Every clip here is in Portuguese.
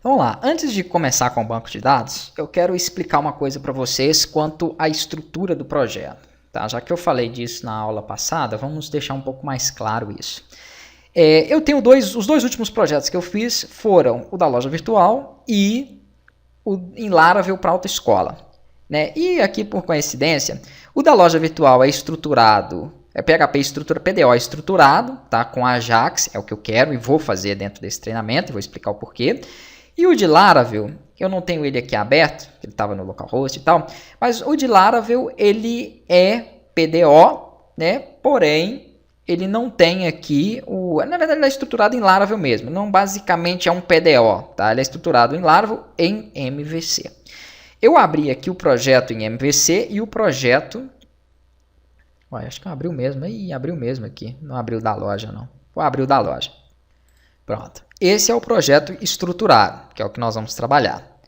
Vamos lá, antes de começar com o banco de dados, eu quero explicar uma coisa para vocês quanto à estrutura do projeto. Tá? Já que eu falei disso na aula passada, vamos deixar um pouco mais claro isso. Eu tenho os dois últimos projetos que eu fiz foram o da loja virtual e o em Laravel para autoescola. Né? E aqui, por coincidência, o da loja virtual é estruturado, é PHP estrutura, PDO estruturado, tá? Com Ajax, é o que eu quero e vou fazer dentro desse treinamento, vou explicar o porquê. E o de Laravel, eu não tenho ele aqui aberto, ele estava no localhost e tal, mas o de Laravel ele é PDO, né? Porém, ele não tem aqui na verdade ele é estruturado em Laravel mesmo, não basicamente é um PDO, tá? Ele é estruturado em Laravel em MVC. Eu abri aqui o projeto em MVC e o projeto, acho que abriu mesmo, abriu mesmo aqui, não abriu da loja não, vou abrir o da loja. Pronto. Esse é o projeto estruturado, que é o que nós vamos trabalhar.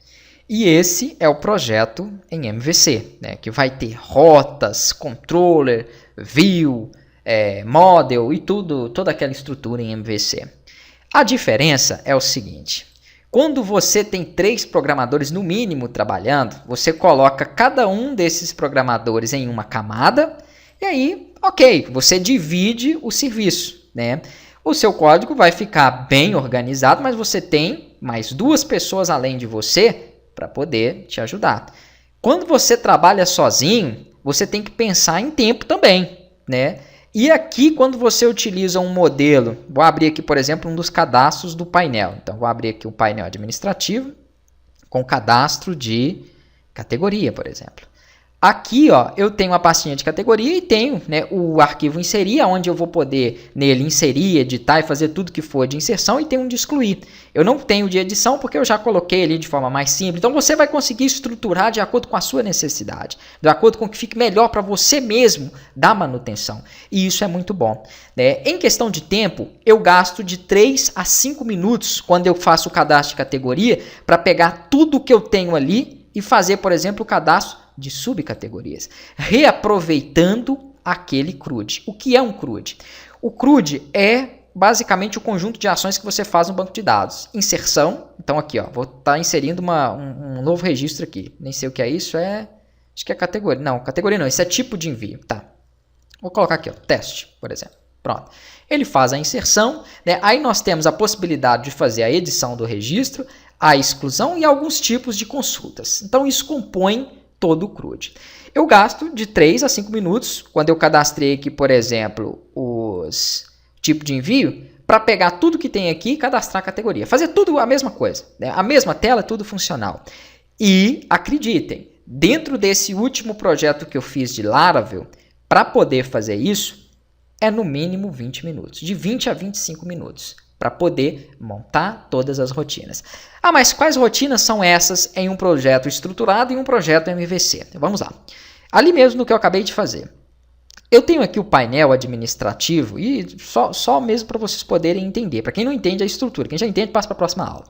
E esse é o projeto em MVC, né, que vai ter rotas, controller, view, model e toda aquela estrutura em MVC. A diferença é o seguinte, quando você tem 3 programadores no mínimo trabalhando, você coloca cada um desses programadores em uma camada e aí, ok, você divide o serviço, né? O seu código vai ficar bem organizado, mas você tem mais 2 pessoas além de você para poder te ajudar. Quando você trabalha sozinho, você tem que pensar em tempo também, né? E aqui, quando você utiliza um modelo, vou abrir aqui, por exemplo, um dos cadastros do painel. Então, vou abrir aqui o painel administrativo com cadastro de categoria, por exemplo. Aqui, ó, eu tenho uma pastinha de categoria e tenho, né, o arquivo inserir, onde eu vou poder nele inserir, editar e fazer tudo que for de inserção, e tem um de excluir. Eu não tenho de edição porque eu já coloquei ali de forma mais simples. Então você vai conseguir estruturar de acordo com a sua necessidade, de acordo com o que fique melhor para você mesmo dar manutenção. E isso é muito bom. Né? Em questão de tempo, eu gasto de 3 a 5 minutos quando eu faço o cadastro de categoria para pegar tudo que eu tenho ali e fazer, por exemplo, o cadastro de subcategorias, reaproveitando aquele CRUD. O que é um CRUD? O CRUD é basicamente o conjunto de ações que você faz no banco de dados. Inserção, então aqui, ó, vou estar inserindo um novo registro aqui, nem sei o que é isso, acho que é categoria, não, isso é tipo de envio, tá. Vou colocar aqui, ó, teste, por exemplo. Pronto. Ele faz a inserção, né? Aí nós temos a possibilidade de fazer a edição do registro, a exclusão e alguns tipos de consultas. Então isso compõe todo o CRUD. Eu gasto de 3 a 5 minutos, quando eu cadastrei aqui, por exemplo, os tipos de envio, para pegar tudo que tem aqui e cadastrar a categoria. Fazer tudo a mesma coisa, né? A mesma tela, tudo funcional. E, acreditem, dentro desse último projeto que eu fiz de Laravel, para poder fazer isso, é no mínimo 20 minutos, de 20 a 25 minutos. Para poder montar todas as rotinas. Ah, mas quais rotinas são essas em um projeto estruturado e um projeto MVC? Vamos lá. Ali mesmo no que eu acabei de fazer. Eu tenho aqui o painel administrativo e só mesmo para vocês poderem entender. Para quem não entende a estrutura, quem já entende passa para a próxima aula.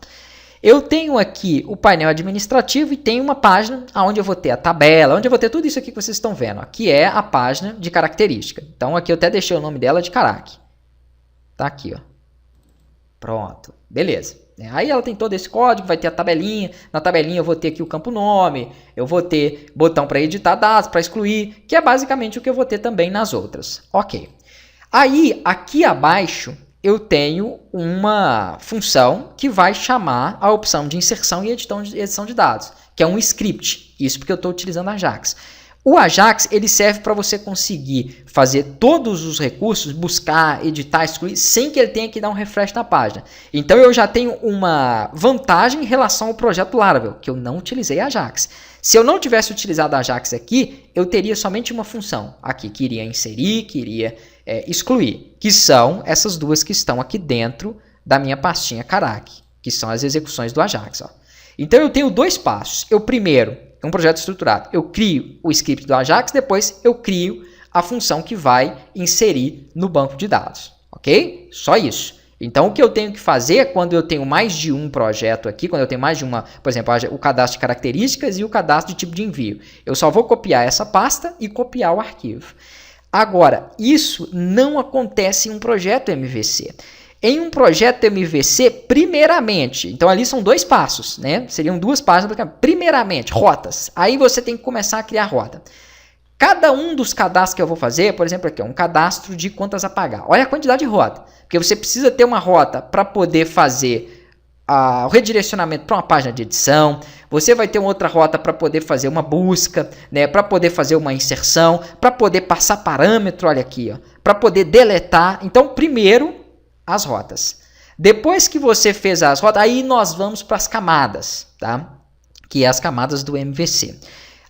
Eu tenho aqui o painel administrativo e tenho uma página onde eu vou ter a tabela, onde eu vou ter tudo isso aqui que vocês estão vendo, ó, que é a página de característica. Então aqui eu até deixei o nome dela de Carac. Tá aqui, ó. Pronto, beleza. Aí ela tem todo esse código, vai ter a tabelinha. Na tabelinha eu vou ter aqui o campo nome, eu vou ter botão para editar dados, para excluir, que é basicamente o que eu vou ter também nas outras. Ok. Aí, aqui abaixo, eu tenho uma função que vai chamar a opção de inserção e edição de dados, que é um script. Isso porque eu estou utilizando Ajax. O Ajax ele serve para você conseguir fazer todos os recursos, buscar, editar, excluir, sem que ele tenha que dar um refresh na página. Então eu já tenho uma vantagem em relação ao projeto Laravel, que eu não utilizei Ajax. Se eu não tivesse utilizado Ajax aqui, eu teria somente uma função aqui, que iria inserir, que iria excluir, que são essas duas que estão aqui dentro da minha pastinha Carac, que são as execuções do Ajax. Ó. Então eu tenho 2 passos. Eu primeiro, um projeto estruturado, eu crio o script do Ajax, depois eu crio a função que vai inserir no banco de dados, ok? Só isso. Então, o que eu tenho que fazer é quando eu tenho mais de um projeto aqui, quando eu tenho mais de uma, por exemplo, o cadastro de características e o cadastro de tipo de envio, eu só vou copiar essa pasta e copiar o arquivo. Agora, isso não acontece em um projeto MVC. Em um projeto MVC, primeiramente, então ali são 2 passos, né? Seriam 2 páginas. Primeiramente, rotas. Aí você tem que começar a criar rota. Cada um dos cadastros que eu vou fazer, por exemplo, aqui, um cadastro de contas a pagar. Olha a quantidade de rota. Porque você precisa ter uma rota para poder fazer o redirecionamento para uma página de edição. Você vai ter uma outra rota para poder fazer uma busca, né? Para poder fazer uma inserção, para poder passar parâmetro, olha aqui, para poder deletar. Então, primeiro, as rotas. Depois que você fez as rotas, aí nós vamos para as camadas, tá? Que é as camadas do MVC.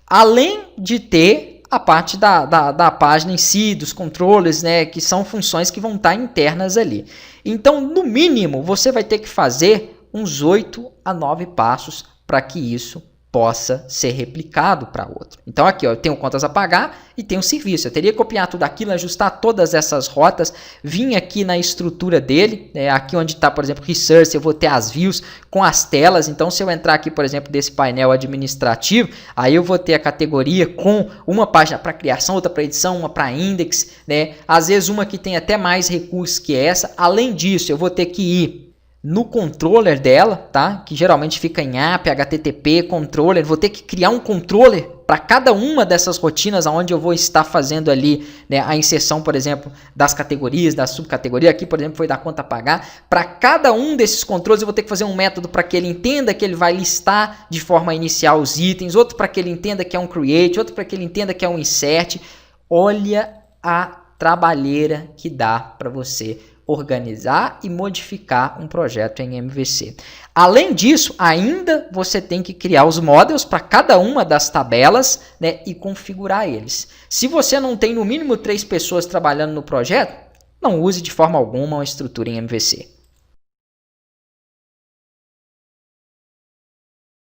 Além de ter a parte da página em si, dos controles, né, que são funções que vão estar internas ali. Então, no mínimo, você vai ter que fazer uns 8 a 9 passos para que isso possa ser replicado para outro. Então, aqui eu tenho contas a pagar e tenho serviço. Eu teria que copiar tudo aquilo, ajustar todas essas rotas, vir aqui na estrutura dele, aqui onde está, por exemplo, Research, eu vou ter as views com as telas. Então, se eu entrar aqui, por exemplo, desse painel administrativo, aí eu vou ter a categoria com uma página para criação, outra para edição, uma para index, né? Às vezes uma que tem até mais recursos que essa. Além disso, eu vou ter que ir no controller dela, tá? Que geralmente fica em app, HTTP, controller. Vou ter que criar um controller para cada uma dessas rotinas onde eu vou estar fazendo ali, né, a inserção, por exemplo, das categorias, da subcategoria. Aqui, por exemplo, foi da conta a pagar. Para cada um desses controles eu vou ter que fazer um método para que ele entenda que ele vai listar de forma inicial os itens, outro para que ele entenda que é um create, outro para que ele entenda que é um insert. Olha a trabalheira que dá para você organizar e modificar um projeto em MVC. Além disso, ainda você tem que criar os models para cada uma das tabelas, né, e configurar eles. Se você não tem no mínimo 3 pessoas trabalhando no projeto, não use de forma alguma uma estrutura em MVC.